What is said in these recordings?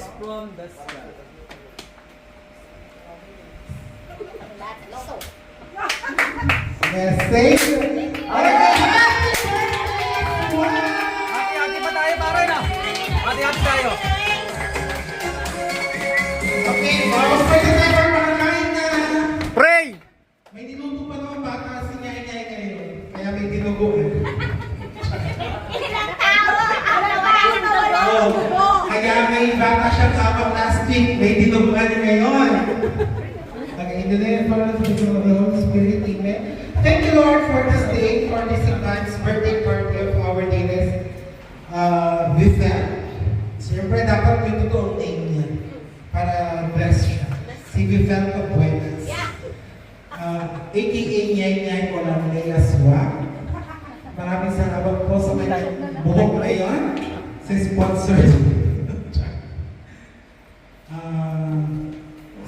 Blessed from the sky. Yes, thank you. Hati-hati pa tayo, pare na. Hati-hati tayo. Okay, bawas pa tayo makakain na. Pray! May dinugo pa naman baka sinyay-nyay kayo. Kaya may dinugo. Kaya may baka siya kapag last week, may dinuguan ngayon. Okay, in the name of the Holy Spirit, amen. Thank you, Lord, for this day, for this advanced birthday party of our dearest Vivek. Siyempre, dapat may totoong name niya para bless siya. Si Vivek Abuenas. AKA Nyay-Nyay ko lang Leila Swag. Maraming salamat po sa kanyang buhok na yan. Sa sponsor.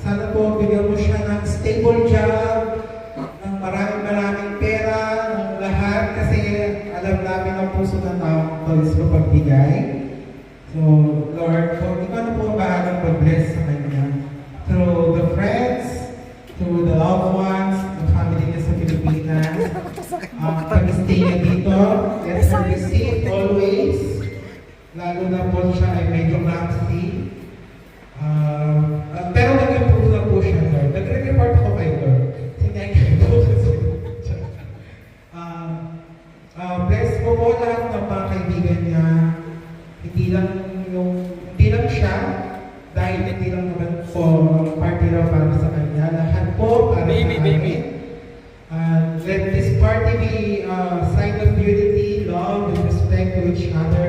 Sana po bigyan mo siya ng stable job, ng maraming pera, ng lahat, kasi alam namin ang puso ng tao is mapagbigay. So, Lord, ikaw na po ang bahalang pag-bless sa kanya. Through the friends, through the loved ones, the family niya sa Pilipinas, pag-stay niya dito, let her be safe always, lalo na po siya ay medyo clumsy. Pero nag-improve na po siya, Lord. Nag-report ako kay Lord. Sinagay po kasi. Bless po po lahat ng mga kaibigan niya. Hindi lang siya, dahil hindi lang naman po party raw para sa kanya. Lahat po para sa amin. Let this party be a sign of unity, love, and respect to each other.